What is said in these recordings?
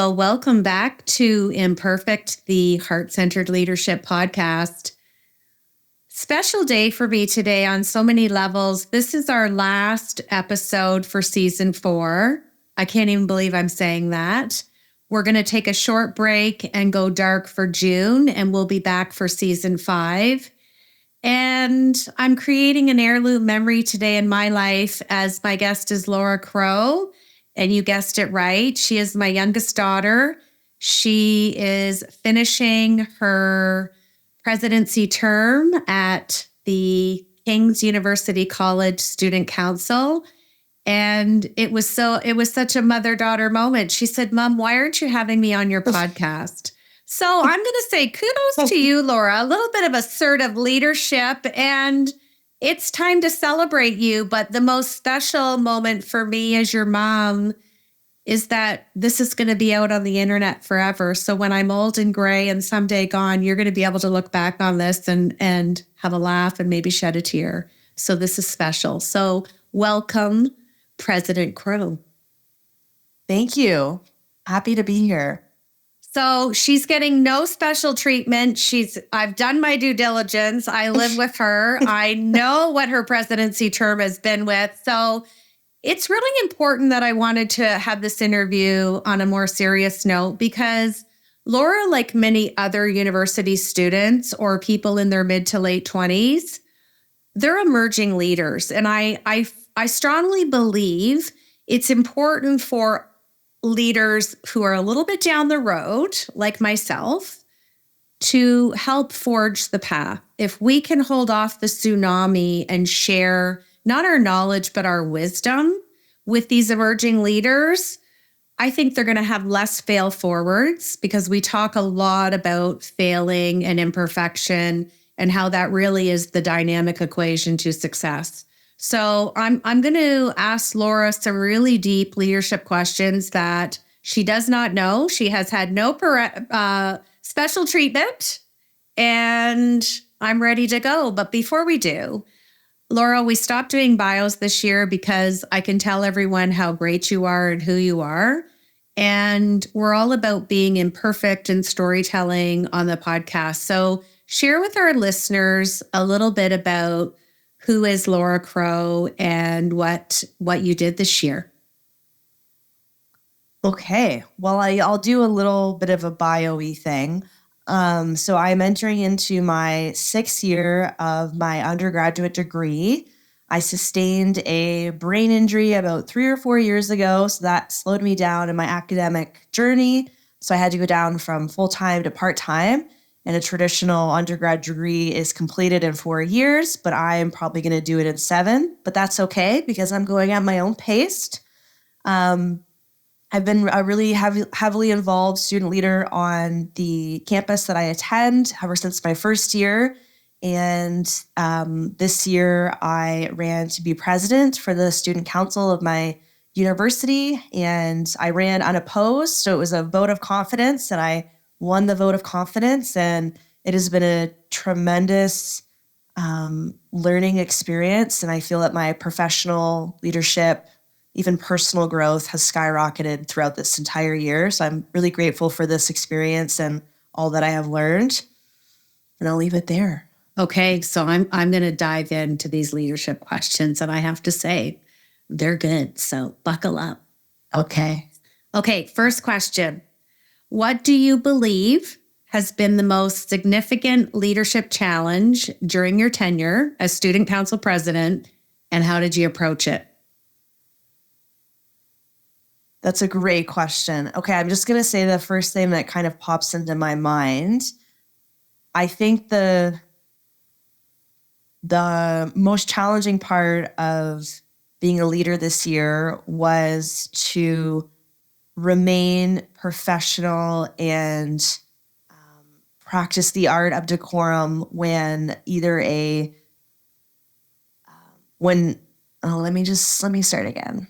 Well, welcome back to Imperfect, the Heart-Centered Leadership Podcast. Special day for me today on so many levels. This is our last episode for season 4. I can't even believe I'm saying that. We're going to take a short break and go dark for June, and we'll be back for season 5. And I'm creating an heirloom memory today in my life as my guest is Laura Crowe. And you guessed it right. She is my youngest daughter. She is finishing her presidency term at the King's University College Student Council. And it was such a mother-daughter moment. She said, "Mom, why aren't you having me on your podcast?" So I'm going to say kudos to you, Laura, a little bit of assertive leadership, and it's time to celebrate you. But the most special moment for me as your mom is that this is going to be out on the internet forever. So when I'm old and gray and someday gone, you're going to be able to look back on this and have a laugh and maybe shed a tear. So this is special. So welcome, President Crowe. Thank you. Happy to be here. So she's getting no special treatment. I've done my due diligence. I live with her. I know what her presidency term has been with. So it's really important that I wanted to have this interview on a more serious note because Laura, like many other university students or people in their mid to late 20s, they're emerging leaders. And I strongly believe it's important for leaders who are a little bit down the road, like myself, to help forge the path. If we can hold off the tsunami and share not our knowledge, but our wisdom with these emerging leaders, I think they're going to have less fail forwards because we talk a lot about failing and imperfection and how that really is the dynamic equation to success. So I'm going to ask Laura some really deep leadership questions that she does not know. She has had no special treatment, and I'm ready to go. But before we do, Laura, we stopped doing bios this year because I can tell everyone how great you are and who you are. And we're all about being imperfect and storytelling on the podcast. So share with our listeners a little bit about who is Laura Crowe and what you did this year. Okay. Well, I'll do a little bit of a bio-y thing. So I'm entering into my 6th year of my undergraduate degree. I sustained a brain injury about 3 or 4 years ago, so that slowed me down in my academic journey. So I had to go down from full-time to part-time. And a traditional undergrad degree is completed in 4 years, but I am probably going to do it in 7. But that's okay because I'm going at my own pace. I've been a really heavily involved student leader on the campus that I attend ever since my first year. And this year I ran to be president for the student council of my university. And I ran unopposed. So it was a vote of confidence, and I won the vote of confidence, and it has been a tremendous learning experience. And I feel that my professional leadership, even personal growth, has skyrocketed throughout this entire year. So I'm really grateful for this experience and all that I have learned. And I'll leave it there. Okay, so I'm going to dive into these leadership questions, and I have to say, they're good. So buckle up. Okay. Okay, first question. What do you believe has been the most significant leadership challenge during your tenure as student council president, and how did you approach it? That's a great question. Okay, I'm just going to say the first thing that kind of pops into my mind. I think the most challenging part of being a leader this year was to remain professional and practice the art of decorum when either let me start again.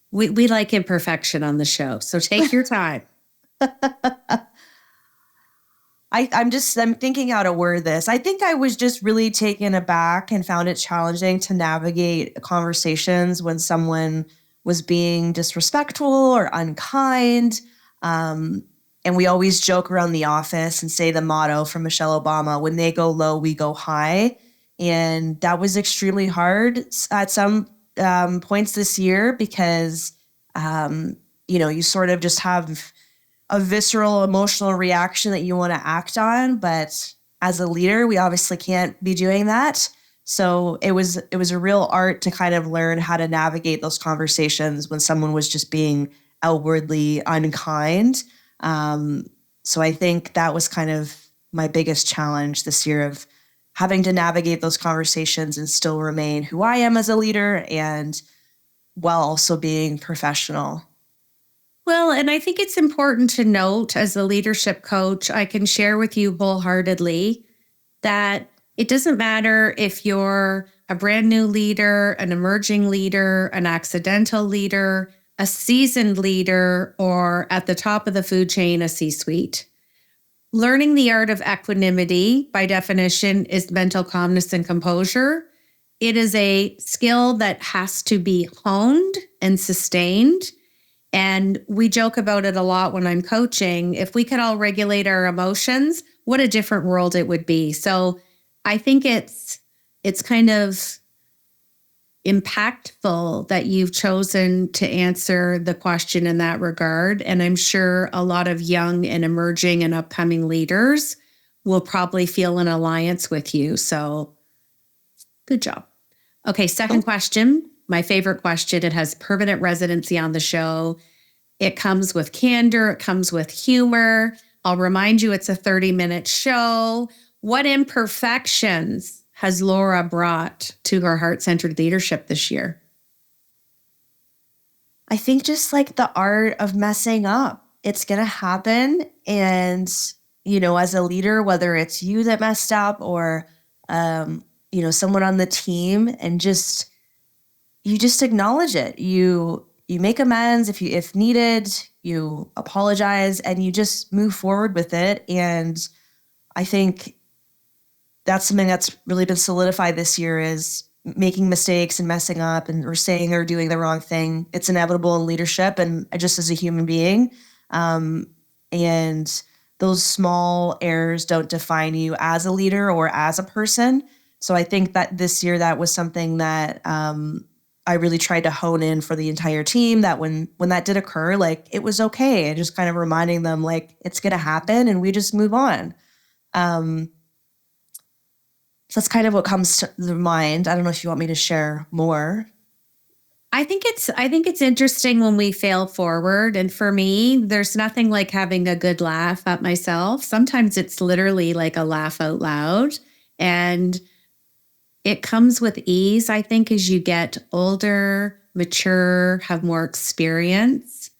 We like imperfection on the show, so take your time. I'm thinking how to word this. I think I was just really taken aback and found it challenging to navigate conversations when someone was being disrespectful or unkind. And we always joke around the office and say the motto from Michelle Obama, when they go low, we go high. And that was extremely hard at some points this year because, you sort of just have a visceral emotional reaction that you want to act on. But as a leader, we obviously can't be doing that. So it was a real art to kind of learn how to navigate those conversations when someone was just being outwardly unkind. So I think that was kind of my biggest challenge this year, of having to navigate those conversations and still remain who I am as a leader, and while also being professional. Well, and I think it's important to note, as a leadership coach, I can share with you wholeheartedly that it doesn't matter if you're a brand new leader, an emerging leader, an accidental leader, a seasoned leader, or at the top of the food chain, a C-suite. Learning the art of equanimity, by definition, is mental calmness and composure. It is a skill that has to be honed and sustained. And we joke about it a lot when I'm coaching. If we could all regulate our emotions, what a different world it would be. So I think it's kind of impactful that you've chosen to answer the question in that regard. And I'm sure a lot of young and emerging and upcoming leaders will probably feel an alliance with you. So good job. Okay, second question, my favorite question. It has permanent residency on the show. It comes with candor. It comes with humor. I'll remind you, it's a 30-minute show. What imperfections has Laura brought to her heart-centered leadership this year? I think just like the art of messing up. It's going to happen. And, as a leader, whether it's you that messed up or, someone on the team, and you just acknowledge it. You make amends if needed, you apologize, and you just move forward with it. And I think that's something that's really been solidified this year, is making mistakes and messing up or saying or doing the wrong thing. It's inevitable in leadership and just as a human being. And those small errors don't define you as a leader or as a person. So I think that this year that was something that I really tried to hone in for the entire team, that when that did occur, like, it was okay. And just kind of reminding them, like, it's going to happen and we just move on. So that's kind of what comes to the mind. I don't know if you want me to share more. I think it's interesting when we fail forward. And for me, there's nothing like having a good laugh at myself. Sometimes it's literally like a laugh out loud. And it comes with ease, I think, as you get older, mature, have more experience,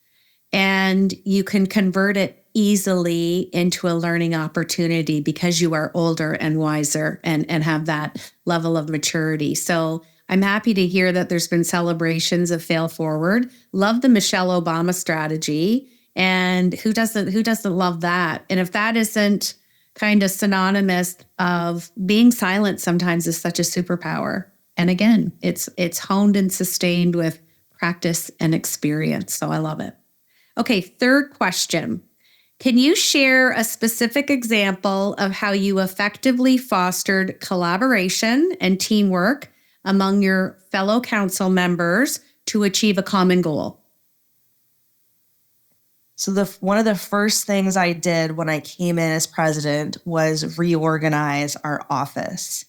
and you can convert it easily into a learning opportunity because you are older and wiser and have that level of maturity. So I'm happy to hear that there's been celebrations of fail forward. Love the Michelle Obama strategy. And who doesn't love that? And if that isn't kind of synonymous of being silent sometimes is such a superpower. And again, it's honed and sustained with practice and experience. So I love it. Okay, third question. Can you share a specific example of how you effectively fostered collaboration and teamwork among your fellow council members to achieve a common goal? So one of the first things I did when I came in as president was reorganize our office.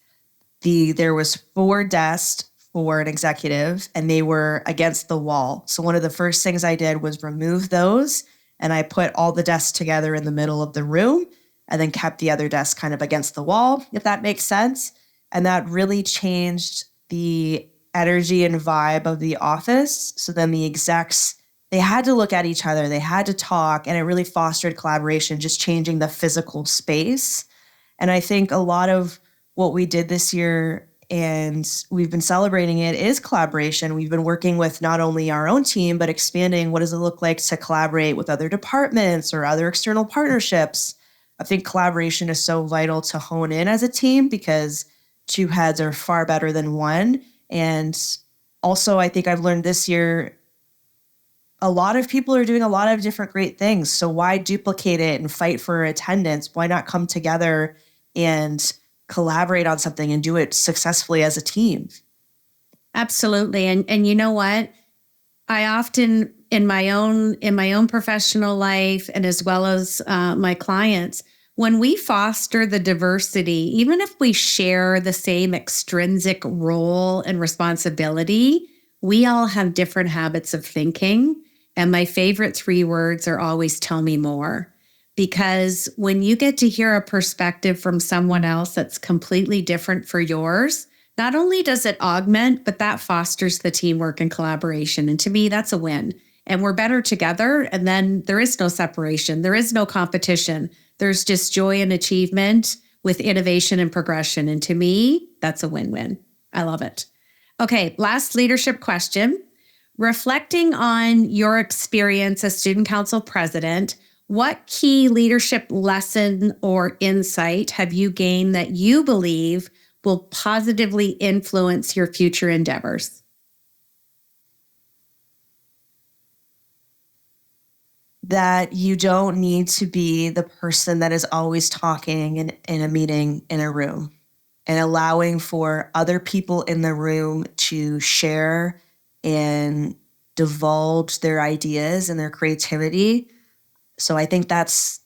There was 4 desks for an executive, and they were against the wall. So one of the first things I did was remove those, and I put all the desks together in the middle of the room, and then kept the other desk kind of against the wall, if that makes sense. And that really changed the energy and vibe of the office. So then the execs, they had to look at each other, they had to talk, and it really fostered collaboration, just changing the physical space. And I think a lot of what we did this year, and we've been celebrating it, is collaboration. We've been working with not only our own team, but expanding what does it look like to collaborate with other departments or other external partnerships. I think collaboration is so vital to hone in as a team, because 2 heads are far better than one. And also, I think I've learned this year, a lot of people are doing a lot of different great things. So why duplicate it and fight for attendance? Why not come together and collaborate on something and do it successfully as a team? Absolutely. And you know what? I often in my own professional life and as well as my clients, when we foster the diversity, even if we share the same extrinsic role and responsibility, we all have different habits of thinking. And my favorite 3 words are always tell me more. Because when you get to hear a perspective from someone else that's completely different for yours, not only does it augment, but that fosters the teamwork and collaboration. And to me, that's a win. And we're better together. And then there is no separation. There is no competition. There's just joy and achievement with innovation and progression. And to me, that's a win-win. I love it. Okay, last leadership question. Reflecting on your experience as student council president, what key leadership lesson or insight have you gained that you believe will positively influence your future endeavors? That you don't need to be the person that is always talking in a meeting in a room, and allowing for other people in the room to share and divulge their ideas and their creativity. So I think that's,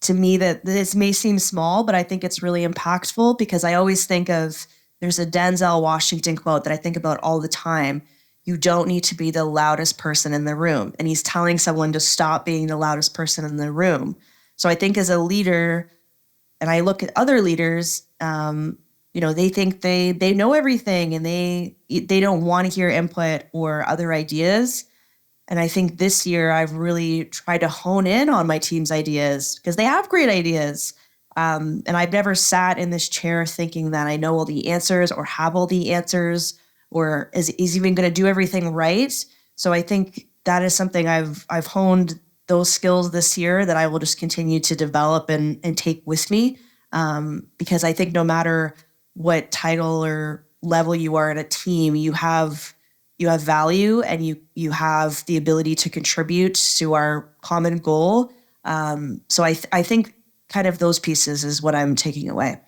to me, that this may seem small, but I think it's really impactful, because I always think of, there's a Denzel Washington quote that I think about all the time. You don't need to be the loudest person in the room. And he's telling someone to stop being the loudest person in the room. So I think as a leader, and I look at other leaders, they think they know everything, and they don't want to hear input or other ideas. And I think this year I've really tried to hone in on my team's ideas, because they have great ideas. And I've never sat in this chair thinking that I know all the answers or have all the answers, or is even going to do everything right. So I think that is something I've honed those skills this year that I will just continue to develop and take with me. Because I think no matter what title or level you are in a team, you have value, and you have the ability to contribute to our common goal. So I think kind of those pieces is what I'm taking away.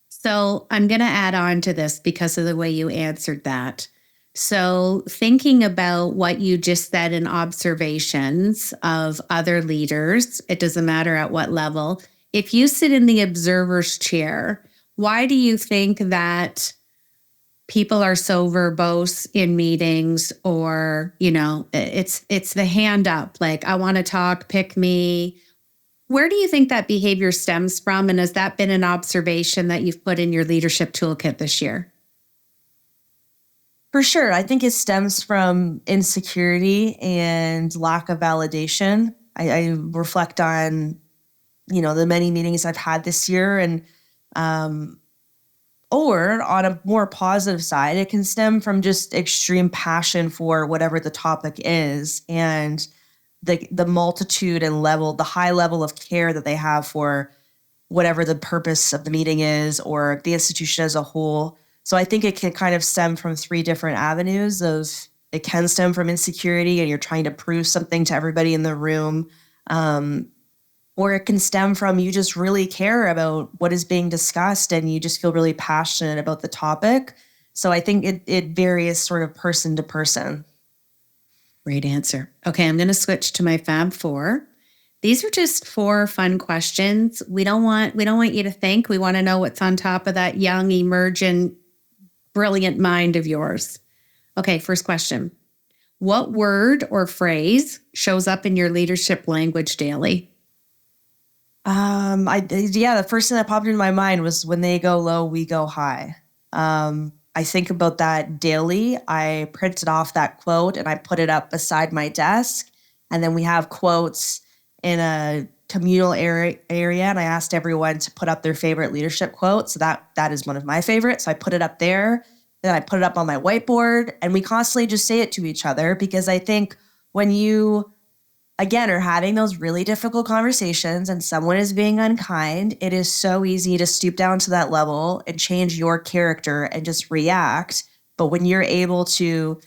So I'm going to add on to this because of the way you answered that. So thinking about what you just said in observations of other leaders, it doesn't matter at what level. If you sit in the observer's chair, why do you think that people are so verbose in meetings, or, it's the hand up, like, I want to talk, pick me? Where do you think that behavior stems from? And has that been an observation that you've put in your leadership toolkit this year? For sure. I think it stems from insecurity and lack of validation. I reflect on, the many meetings I've had this year, and or on a more positive side, it can stem from just extreme passion for whatever the topic is, and the multitude and the high level of care that they have for whatever the purpose of the meeting is, or the institution as a whole. So I think it can kind of stem from 3 different avenues. It can stem from insecurity, and you're trying to prove something to everybody in the room. Or it can stem from you just really care about what is being discussed, and you just feel really passionate about the topic. So I think it varies sort of person to person. Great answer. Okay, I'm going to switch to my Fab 4. These are just 4 fun questions. We don't want you to think. We want to know what's on top of that young, emergent, brilliant mind of yours. Okay, first question. What word or phrase shows up in your leadership language daily? The first thing that popped into my mind was, when they go low, we go high. I think about that daily. I printed off that quote and I put it up beside my desk. And then we have quotes in a communal area, and I asked everyone to put up their favorite leadership quote. So that is one of my favorites. So I put it up there. Then I put it up on my whiteboard, and we constantly just say it to each other, because I think when you, again, are having those really difficult conversations and someone is being unkind, it is so easy to stoop down to that level and change your character and just react. But when you're able to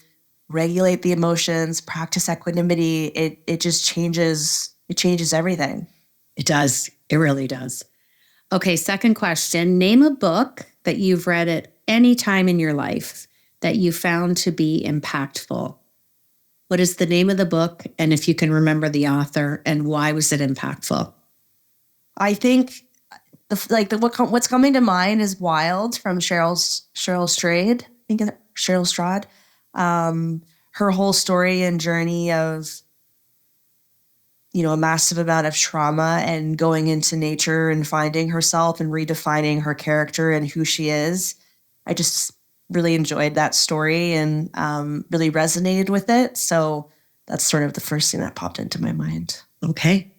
regulate the emotions, practice equanimity, it just changes, it changes everything. It does. It really does. Okay, second question. Name a book that you've read at any time in your life that you found to be impactful. What is the name of the book? And if you can remember the author, and why was it impactful? I think what's coming to mind is Wild from Cheryl Strayed. I think Cheryl Strad. Her whole story and journey of, a massive amount of trauma and going into nature and finding herself and redefining her character and who she is. I just really enjoyed that story and really resonated with it. So that's sort of the first thing that popped into my mind. Okay.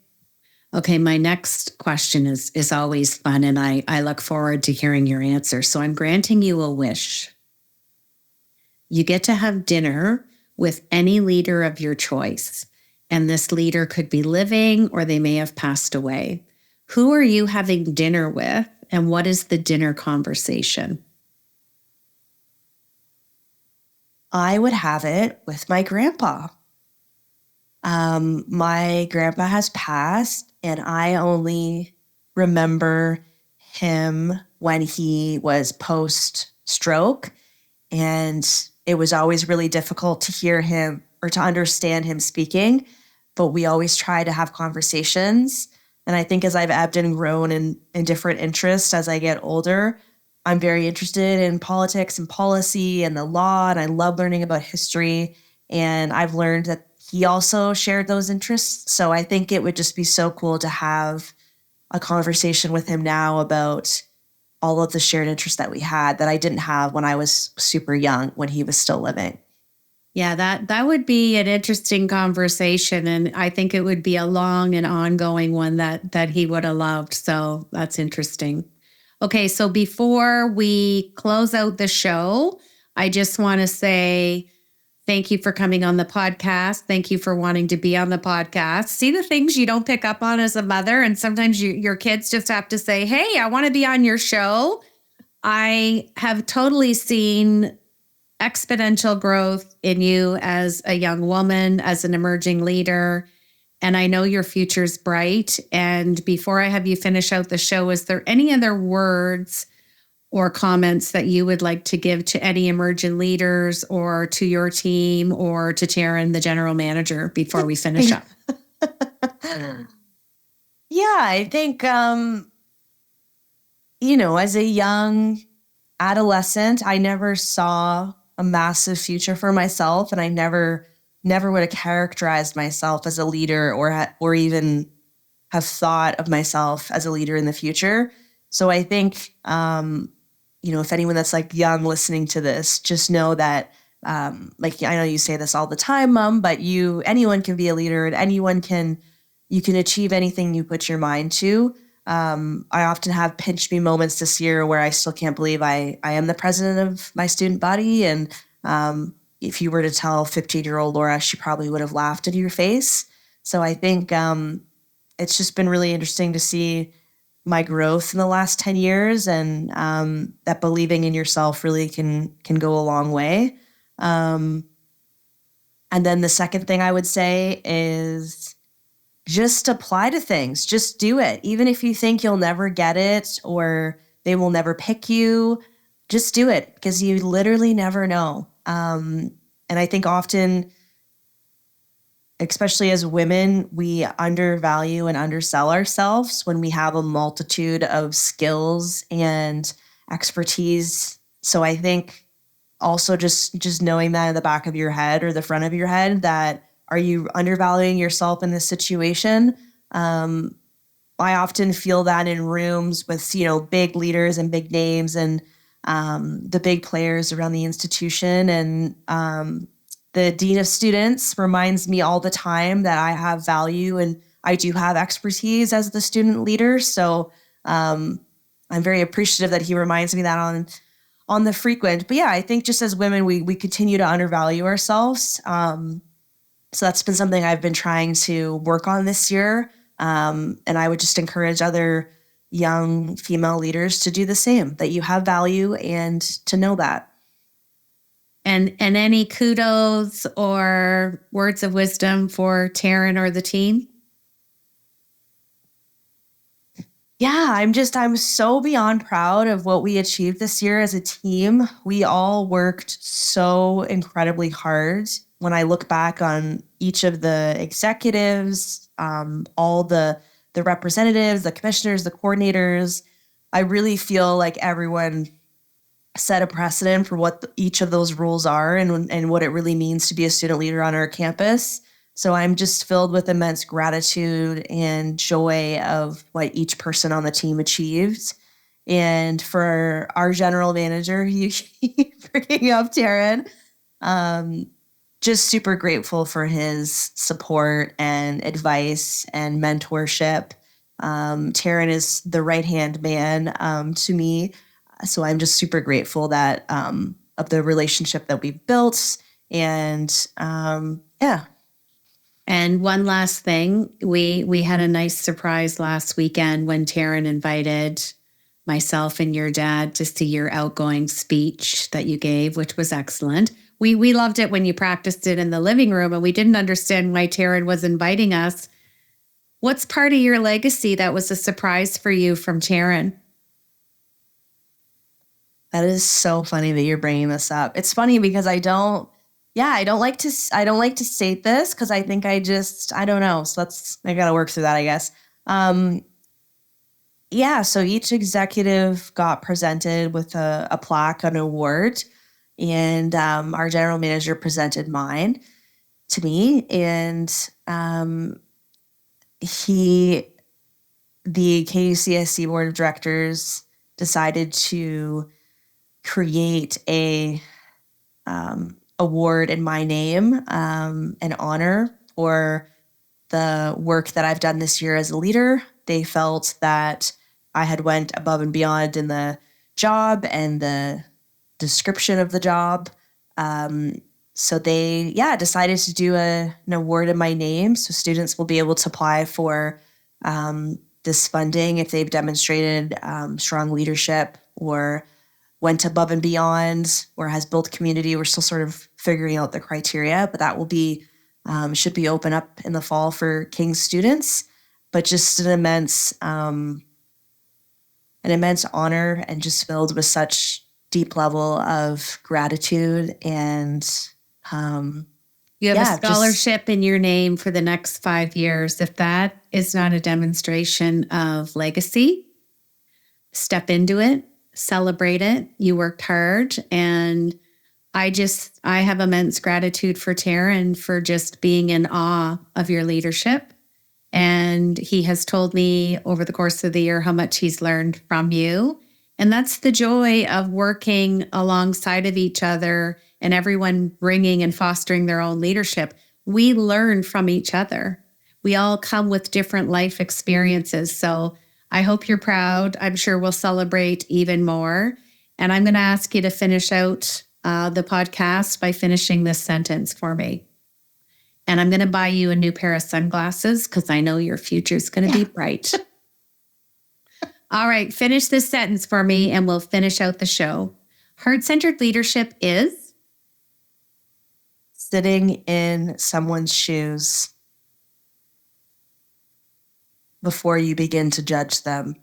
My next question is always fun, and I look forward to hearing your answer. So I'm granting you a wish. You get to have dinner with any leader of your choice, and this leader could be living or they may have passed away. Who are you having dinner with, and what is the dinner conversation? I would have it with my grandpa. My grandpa has passed, and I only remember him when he was post-stroke, and it was always really difficult to hear him or to understand him speaking, but we always try to have conversations. And I think as I've ebbed and grown in different interests as I get older, I'm very interested in politics and policy and the law, and I love learning about history. And I've learned that he also shared those interests. So I think it would just be so cool to have a conversation with him now about all of the shared interests that we had that I didn't have when I was super young, when he was still living. Yeah, that would be an interesting conversation. And I think it would be a long and ongoing one that he would have loved. So that's interesting. Okay, so before we close out the show, I just want to say thank you for coming on the podcast. Thank you for wanting to be on the podcast. See the things you don't pick up on as a mother, and sometimes your kids just have to say, hey, I want to be on your show. I have totally seen exponential growth in you as a young woman, as an emerging leader. And I know your future's bright. And before I have you finish out the show, is there any other words or comments that you would like to give to any emerging leaders or to your team or to Taryn, the general manager, before we finish up? Yeah, I think, as a young adolescent, I never saw a massive future for myself, and I never would have characterized myself as a leader or even have thought of myself as a leader in the future. So I think, if anyone that's like young listening to this, just know that, I know you say this all the time, Mom, but anyone can be a leader, and you can achieve anything you put your mind to. I often have pinch me moments this year where I still can't believe I am the president of my student body. And if you were to tell 15-year-old Laura, she probably would have laughed in your face. So I think it's just been really interesting to see my growth in the last 10 years, and that believing in yourself really can go a long way. And then the second thing I would say is just apply to things. Just do it. Even if you think you'll never get it or they will never pick you, just do it, because you literally never know. And I think often, especially as women, we undervalue and undersell ourselves when we have a multitude of skills and expertise. So I think also just knowing that in the back of your head or the front of your head, that are you undervaluing yourself in this situation? I often feel that in rooms with, big leaders and big names and the big players around the institution. And the dean of students reminds me all the time that I have value and I do have expertise as the student leader. So I'm very appreciative that he reminds me that on the frequent. But yeah, I think just as women, we continue to undervalue ourselves. So that's been something I've been trying to work on this year. And I would just encourage other young female leaders to do the same, that you have value and to know that. And any kudos or words of wisdom for Taryn or the team? Yeah, I'm so beyond proud of what we achieved this year as a team. We all worked so incredibly hard. When I look back on each of the executives, all the representatives, the commissioners, the coordinators, I really feel like everyone set a precedent for what each of those roles are and what it really means to be a student leader on our campus. So I'm just filled with immense gratitude and joy of what each person on the team achieved. And for our general manager, you keep bringing up Taryn, just super grateful for his support and advice and mentorship. Taryn is the right-hand man to me. So I'm just super grateful that of the relationship that we've built. And yeah. And one last thing, we had a nice surprise last weekend when Taryn invited myself and your dad to see your outgoing speech that you gave, which was excellent. We loved it when you practiced it in the living room, and we didn't understand why Taryn was inviting us. What's part of your legacy that was a surprise for you from Taryn? That is so funny that you're bringing this up. It's funny because I don't like to state this because I think I don't know. So I got to work through that, I guess. So each executive got presented with a plaque, an award, and our general manager presented mine to me, and the KUCSC board of directors decided to create a award in my name, an honor for the work that I've done this year as a leader. They felt that I had went above and beyond in the job and the description of the job. So they, decided to do an award in my name. So students will be able to apply for this funding if they've demonstrated strong leadership or went above and beyond or has built community. We're still sort of figuring out the criteria, but that will be, should be open up in the fall for King's students. But just an immense honor and just filled with such deep level of gratitude and you have a scholarship in your name for the next 5 years. If that is not a demonstration of legacy, step into it, celebrate it. You worked hard. And I have immense gratitude for Taryn for just being in awe of your leadership. And he has told me over the course of the year how much he's learned from you. And that's the joy of working alongside of each other and everyone bringing and fostering their own leadership. We learn from each other. We all come with different life experiences. So I hope you're proud. I'm sure we'll celebrate even more. And I'm going to ask you to finish out the podcast by finishing this sentence for me. And I'm going to buy you a new pair of sunglasses because I know your future is going to be bright. All right, finish this sentence for me and we'll finish out the show. Heart-centered leadership is sitting in someone's shoes before you begin to judge them.